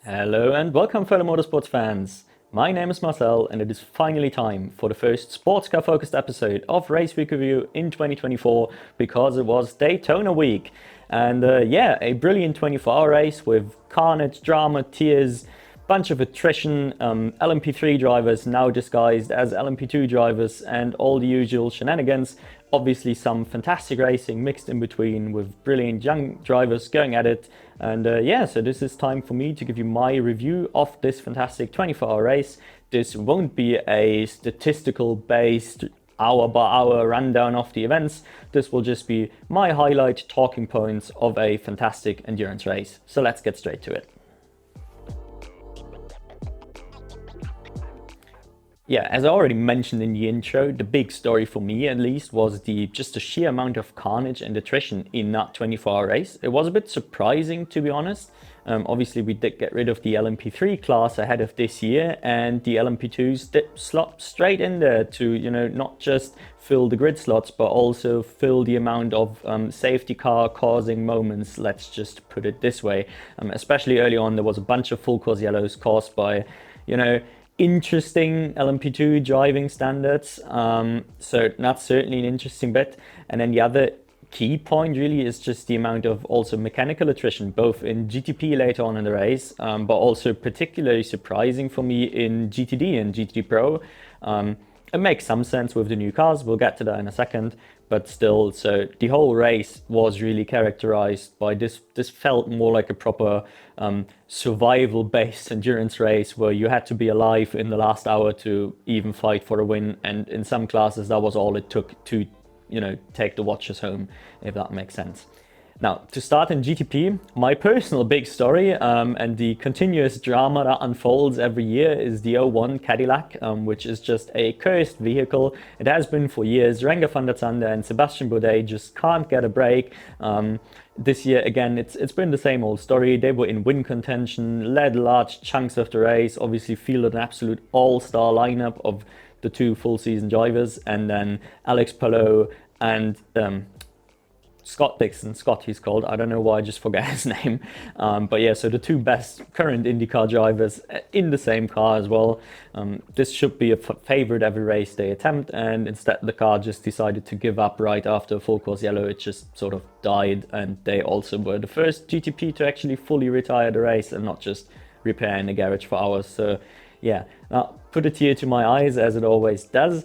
Hello and welcome, fellow motorsports fans. My name is Marcel, and it is finally time for the first sports car focused episode of Race Week Review in 2024 because it was Daytona week. And a brilliant 24-hour race with carnage, drama, tears, bunch of attrition, LMP3 drivers now disguised as LMP2 drivers, and all the usual shenanigans. Obviously some fantastic racing mixed in between with brilliant young drivers going at it. And so this is time for me to give you my review of this fantastic 24-hour race. This won't be a statistical based hour by hour rundown of the events. This will just be my highlight talking points of a fantastic endurance race. So let's get straight to it. Yeah, as I already mentioned in the intro, the big story for me at least was just the sheer amount of carnage and attrition in that 24-hour race. It was a bit surprising, to be honest. Obviously, we did get rid of the LMP3 class ahead of this year, and the LMP2s did slot straight in there to, not just fill the grid slots, but also fill the amount of safety car causing moments, let's just put it this way. Especially early on, there was a bunch of full course yellows caused by, interesting LMP2 driving standards. So that's certainly an interesting bit. And then the other key point really is just the amount of also mechanical attrition, both in GTP later on in the race, but also particularly surprising for me in GTD and GTD Pro. It makes some sense with the new cars. We'll get to that in a second. But still, so the whole race was really characterized by this. This felt more like a proper survival-based endurance race where you had to be alive in the last hour to even fight for a win. And in some classes, that was all it took to, take the watches home, if that makes sense. Now, to start in GTP, my personal big story and the continuous drama that unfolds every year is the '01 Cadillac, which is just a cursed vehicle. It has been for years. Renger van der Zande and Sebastian Bourdais just can't get a break. This year, again, it's been the same old story. They were in win contention, led large chunks of the race, obviously fielded an absolute all-star lineup of the two full-season drivers, and then Alex Palou and Scott Dixon, Scott he's called, I don't know why I just forget his name, but yeah, so the two best current IndyCar drivers in the same car as well. This should be a favorite every race they attempt, and instead the car just decided to give up right after a full course yellow. It just sort of died, and they also were the first GTP to actually fully retire the race and not just repair in the garage for hours. So yeah, put a tear to my eyes, as it always does.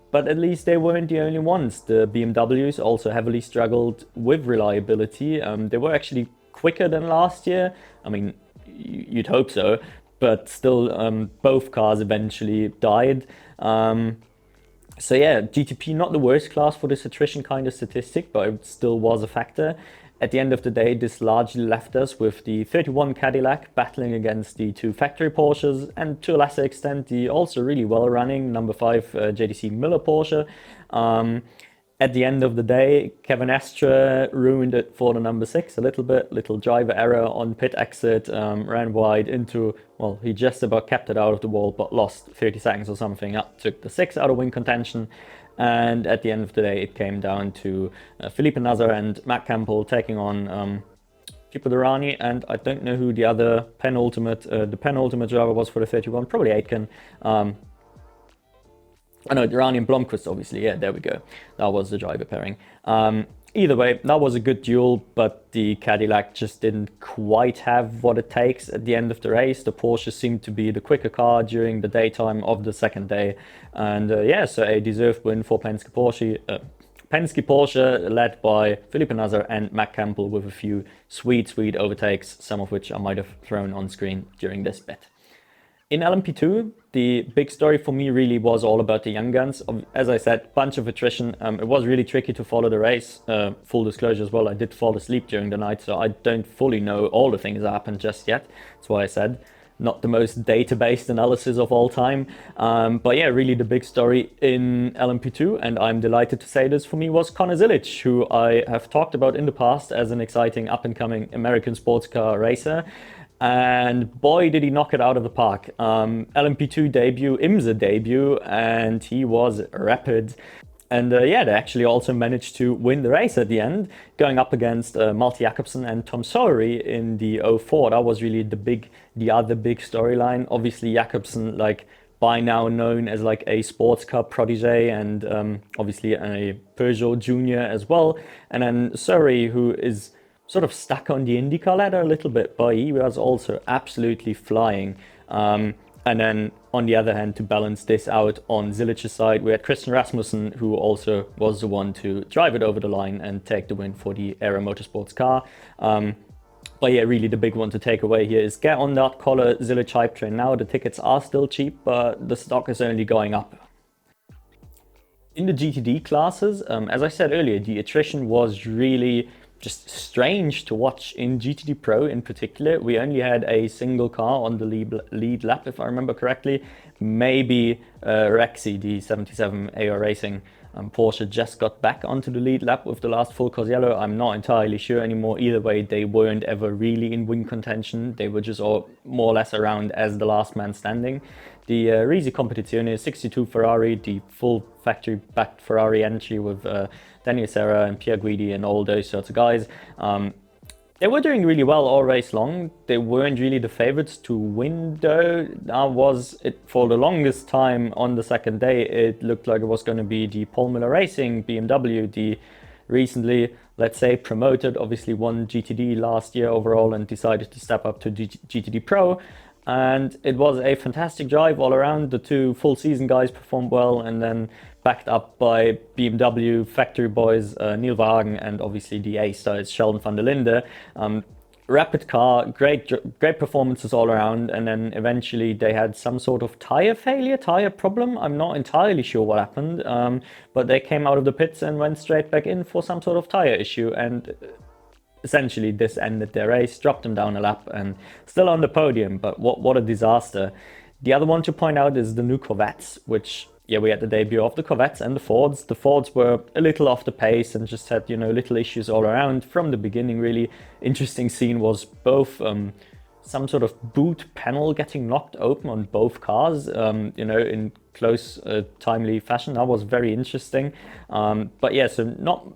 But at least they weren't the only ones. The BMWs also heavily struggled with reliability. They were actually quicker than last year. I mean, you'd hope so, but still both cars eventually died. So yeah, GTP not the worst class for this attrition kind of statistic, but it still was a factor. At the end of the day, this largely left us with the 31 Cadillac battling against the two factory Porsches, and to a lesser extent the also really well-running number 5 JDC Miller Porsche. At the end of the day, Kevin Estre ruined it for the number 6 a little bit. Little driver error on pit exit, ran wide into, well, he just about kept it out of the wall, but lost 30 seconds or something. That took the 6 out of win contention. And at the end of the day, it came down to Felipe Nasr and Matt Campbell taking on Pipo Derani, and I don't know who the other penultimate driver was for the 31, probably Aitken. I know Derani and Blomqvist, obviously. Yeah, there we go. That was the driver pairing. Either way, that was a good duel, but the Cadillac just didn't quite have what it takes at the end of the race. The Porsche seemed to be the quicker car during the daytime of the second day. And so a deserved win for Penske Porsche, led by Felipe Nasr and Matt Campbell with a few sweet overtakes, some of which I might have thrown on screen during this bit. In LMP2, the big story for me really was all about the young guns. As I said, bunch of attrition. It was really tricky to follow the race. Full disclosure as well, I did fall asleep during the night, so I don't fully know all the things that happened just yet. That's why I said not the most data-based analysis of all time. But yeah, really the big story in LMP2, and I'm delighted to say this for me, was Conor Zilic, who I have talked about in the past as an exciting up-and-coming American sports car racer. And boy, did he knock it out of the park. LMP2 debut, IMSA debut, and he was rapid. And yeah, they actually also managed to win the race at the end, going up against Malte Jakobsen and Tom Sawyer in the '04. That was really the other big storyline. Obviously, Jakobsen, like by now known as like a Sportscar protege, and obviously a Peugeot junior as well. And then Sawyer, who is sort of stuck on the IndyCar ladder a little bit, but he was also absolutely flying. And then on the other hand, to balance this out on Zilich's side, we had Christian Rasmussen, who also was the one to drive it over the line and take the win for the Era Motorsports car. But yeah, really the big one to take away here is get on that collar Zilich hype train now. The tickets are still cheap, but the stock is only going up. In the GTD classes, as I said earlier, the attrition was really just strange to watch in GTD Pro in particular. We only had a single car on the lead lap, if I remember correctly. Maybe Rexy, the 77 AR Racing Porsche, just got back onto the lead lap with the last full course yellow. I'm not entirely sure anymore. Either way, they weren't ever really in win contention. They were just all more or less around as the last man standing. The Risi Competizione 62 Ferrari, the full factory-backed Ferrari entry with Daniel Serra and Pierre Guidi and all those sorts of guys. They were doing really well all race long. They weren't really the favorites to win though. That was it for the longest time on the second day. It looked like it was going to be the Paul Miller Racing, BMW, the recently, let's say, promoted, obviously won GTD last year overall and decided to step up to GTD Pro. And it was a fantastic drive all around. The two full season guys performed well, and then backed up by BMW factory boys Neil Wagen and obviously the A-stars Sheldon van der Linde. Rapid car, great performances all around, and then eventually they had some sort of tire problem. I'm not entirely sure what happened, but they came out of the pits and went straight back in for some sort of tire issue, and essentially this ended their race, dropped them down a lap, and still on the podium, but what a disaster. The other one to point out is the new Corvettes, which, yeah, we had the debut of the Corvettes and the Fords. The Fords were a little off the pace and just had, little issues all around from the beginning, really. Interesting scene was both some sort of boot panel getting knocked open on both cars, in close, timely fashion. That was very interesting. But yeah, so not,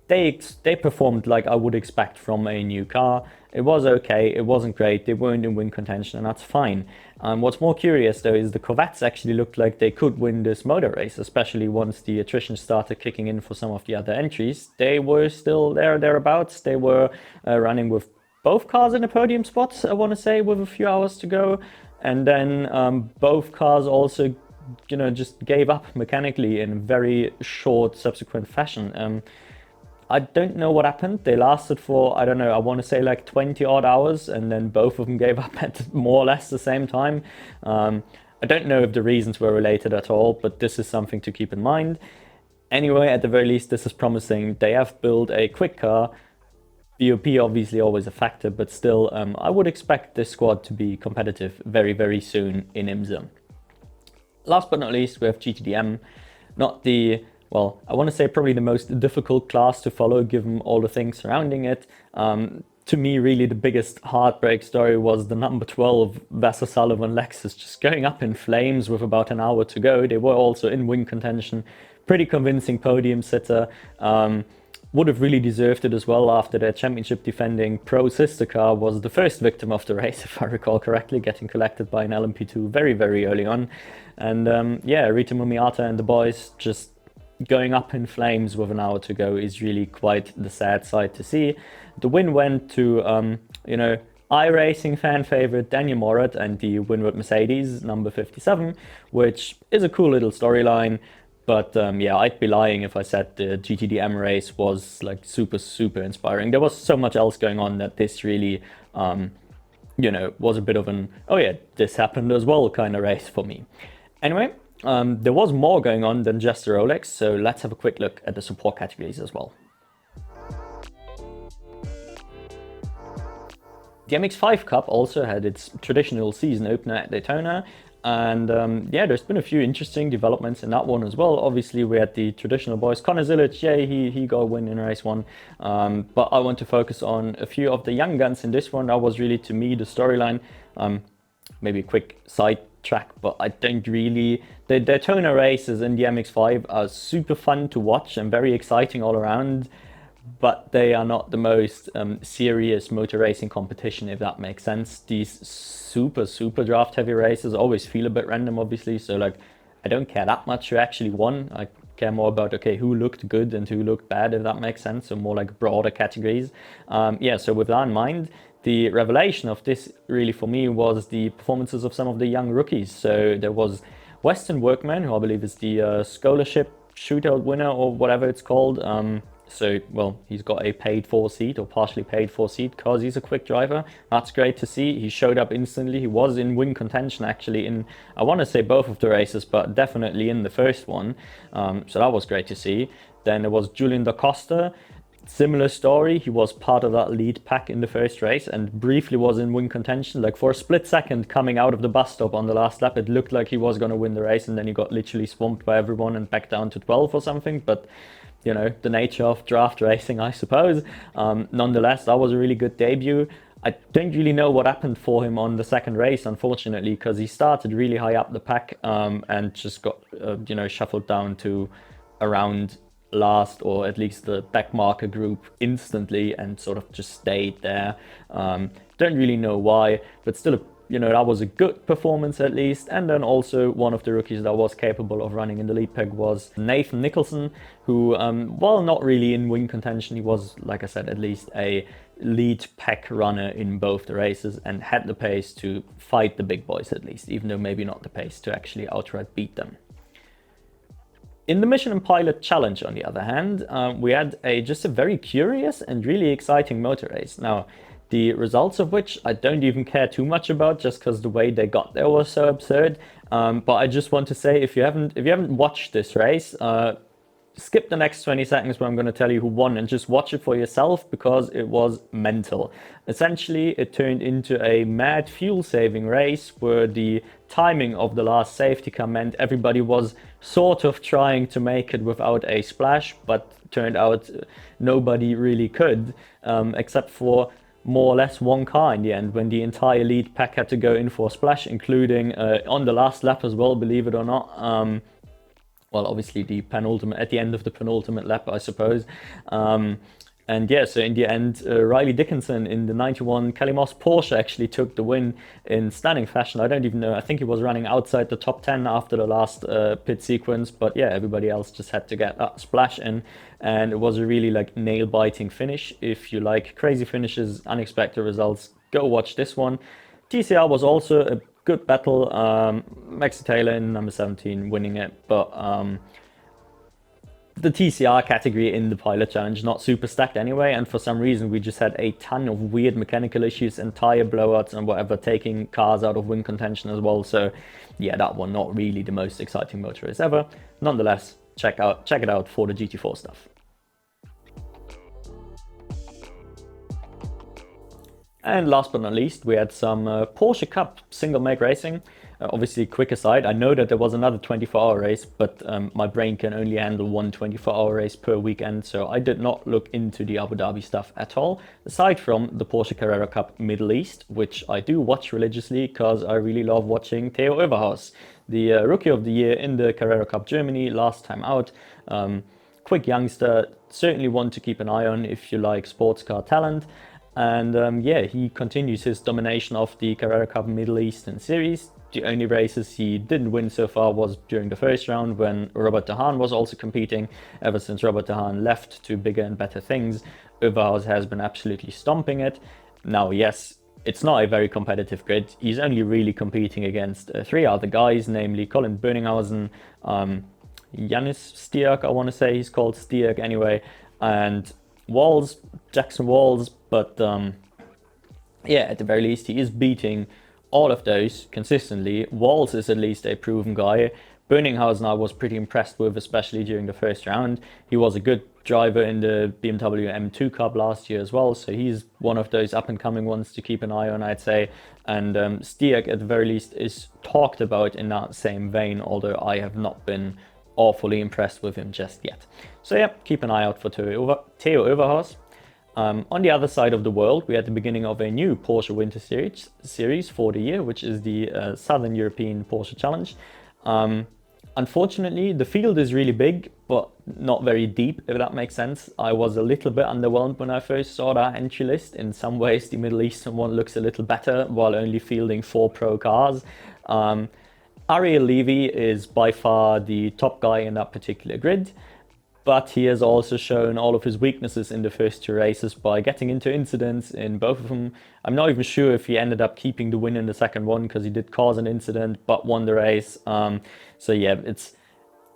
they performed like I would expect from a new car. It was okay, it wasn't great, they weren't in win contention, and that's fine. What's more curious though is the Corvettes actually looked like they could win this motor race, especially once the attrition started kicking in for some of the other entries. They were still thereabouts. They were running with both cars in the podium spots, I want to say, with a few hours to go. And then both cars also, just gave up mechanically in very short subsequent fashion. I don't know what happened. They lasted for, I don't know, I want to say like 20 odd hours, and then both of them gave up at more or less the same time. I don't know if the reasons were related at all, but this is something to keep in mind. Anyway, at the very least, this is promising. They have built a quick car. BOP obviously always a factor, but still, I would expect this squad to be competitive very, very soon in IMSA. Last but not least, we have GTDM. Not the, well, I want to say probably the most difficult class to follow given all the things surrounding it. To me, really the biggest heartbreak story was the number 12 Vassar Sullivan Lexus just going up in flames with about an hour to go. They were also in win contention. Pretty convincing podium sitter. Would have really deserved it as well after their championship defending pro sister car was the first victim of the race, if I recall correctly, getting collected by an LMP2 very, very early on. And yeah, Rita Mumiata and the boys just going up in flames with an hour to go is really quite the sad sight to see. The win went to, iRacing fan favorite Daniel Morat and the Winward Mercedes number 57, which is a cool little storyline. But yeah, I'd be lying if I said the GTDM race was like super, super inspiring. There was so much else going on that this really, was a bit of an, oh yeah, this happened as well kind of race for me. Anyway, there was more going on than just the Rolex, so let's have a quick look at the support categories as well. The MX-5 Cup also had its traditional season opener at Daytona, and yeah, there's been a few interesting developments in that one as well. Obviously, we had the traditional boys. Connor Zilich, yeah, he got a win in race one, but I want to focus on a few of the young guns in this one. That was really, to me, the storyline. Maybe a quick side track, but I don't really. The Daytona races in the MX-5 are super fun to watch and very exciting all around, but they are not the most serious motor racing competition, if that makes sense. These super draft heavy races always feel a bit random, obviously, so like I don't care that much who actually won. I care more about, okay, who looked good and who looked bad, if that makes sense, so more like broader categories. Yeah, so with that in mind, the revelation of this really for me was the performances of some of the young rookies. So there was Weston Workman, who I believe is the scholarship shootout winner or whatever it's called. So, well, he's got a paid for seat or partially paid for seat because he's a quick driver. That's great to see. He showed up instantly. He was in win contention actually in, I want to say both of the races, but definitely in the first one. So that was great to see. Then there was Julian Da Costa. Similar story. He was part of that lead pack in the first race and briefly was in win contention. Like for a split second coming out of the bus stop on the last lap, it looked like he was going to win the race, and then he got literally swamped by everyone and back down to 12 or something. But you know, the nature of draft racing, I suppose. Nonetheless, that was a really good debut. I don't really know what happened for him on the second race, unfortunately, because he started really high up the pack and just got, shuffled down to around last, or at least the back marker group instantly, and sort of just stayed there. Don't really know why, but still that was a good performance at least. And then also one of the rookies that was capable of running in the lead pack was Nathan Nicholson, who, while not really in win contention, he was, like I said, at least a lead pack runner in both the races and had the pace to fight the big boys at least, even though maybe not the pace to actually outright beat them. In the Michelin Pilot Challenge, on the other hand, we had just a very curious and really exciting motor race. Now, the results of which I don't even care too much about, just because the way they got there was so absurd. But I just want to say, if you haven't watched this race, skip the next 20 seconds where I'm going to tell you who won and just watch it for yourself, because it was mental. Essentially, it turned into a mad fuel-saving race where the timing of the last safety car meant everybody was sort of trying to make it without a splash, but turned out nobody really could, except for more or less one car in the end, when the entire lead pack had to go in for a splash, including on the last lap as well, believe it or not. Well, obviously at the end of the penultimate lap, I suppose. And yeah, so in the end, Riley Dickinson in the 91 Kelly Moss Porsche actually took the win in stunning fashion. I don't even know. I think he was running outside the top 10 after the last pit sequence. But yeah, everybody else just had to get that splash in. And it was a really nail-biting finish. If you like crazy finishes, unexpected results, go watch this one. TCR was also a good battle. Maxi Taylor in number 17 winning it. But the TCR category in the Pilot Challenge not super stacked anyway, and for some reason we just had a ton of weird mechanical issues and tire blowouts and whatever, taking cars out of win contention as well. So yeah, that one not really the most exciting motor race ever. Nonetheless, check it out for the GT4 stuff. And last but not least, we had some Porsche Cup single make racing. Obviously, quick aside, I know that there was another 24-hour race, but my brain can only handle one 24-hour race per weekend, so I did not look into the Abu Dhabi stuff at all, aside from the Porsche Carrera Cup Middle East, which I do watch religiously because I really love watching Theo Oeverhaus, the Rookie of the Year in the Carrera Cup Germany last time out. Quick youngster, certainly one to keep an eye on if you like sports car talent. And yeah, he continues his domination of the Carrera Cup Middle Eastern Series. The only races he didn't win so far was during the first round, when Robert De Haan was also competing. Ever since Robert De Haan left to bigger and better things, Oeverhaus has been absolutely stomping it. Now, yes, it's not a very competitive grid. He's only really competing against three other guys, namely Colin Bönninghausen, Janis Stierk, I want to say he's called Stierk anyway, and Jackson Walls. But yeah, at the very least, he is beating all of those consistently. Walls is at least a proven guy. Bönninghausen I was pretty impressed with, especially during the first round. He was a good driver in the BMW M2 Cup last year as well, so he's one of those up-and-coming ones to keep an eye on, I'd say. And Stierk, at the very least, is talked about in that same vein, although I have not been awfully impressed with him just yet. So yeah, keep an eye out for Theo Oeverhaus. On the other side of the world, we had the beginning of a new Porsche Winter Series for the year, which is the Southern European Porsche Challenge. Unfortunately, the field is really big, but not very deep, if that makes sense. I was a little bit underwhelmed when I first saw that entry list. In some ways, the Middle Eastern one looks a little better, while only fielding 4 pro cars. Ariel Levy is by far the top guy in that particular grid, but he has also shown all of his weaknesses in the first 2 races by getting into incidents in both of them. I'm not even sure if he ended up keeping the win in the second one, because he did cause an incident but won the race. So yeah, it's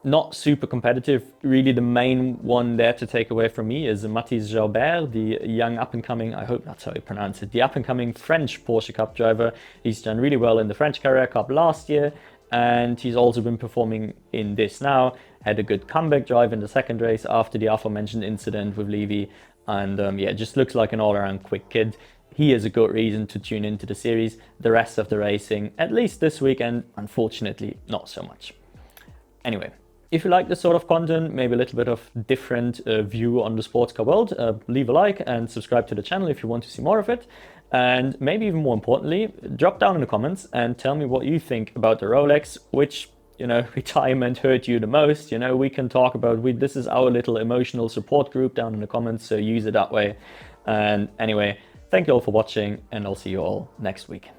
not super competitive. Really, the main one there to take away from me is Mathis Jaubert, the young up-and-coming, I hope that's how you pronounce it, the up-and-coming French Porsche Cup driver. He's done really well in the French Carrera Cup last year, and he's also been performing in this now. Had a good comeback drive in the second race after the aforementioned incident with Levy, and yeah, just looks like an all-around quick kid. He is a good reason to tune into the series. The rest of the racing, at least this weekend, unfortunately, not so much. Anyway, if you like this sort of content, maybe a little bit of different view on the sports car world, leave a like and subscribe to the channel if you want to see more of it. And maybe even more importantly, drop down in the comments and tell me what you think about the Rolex, which, retirement hurt you the most. We can talk about, this is our little emotional support group down in the comments, so use it that way. And anyway, thank you all for watching, and I'll see you all next week.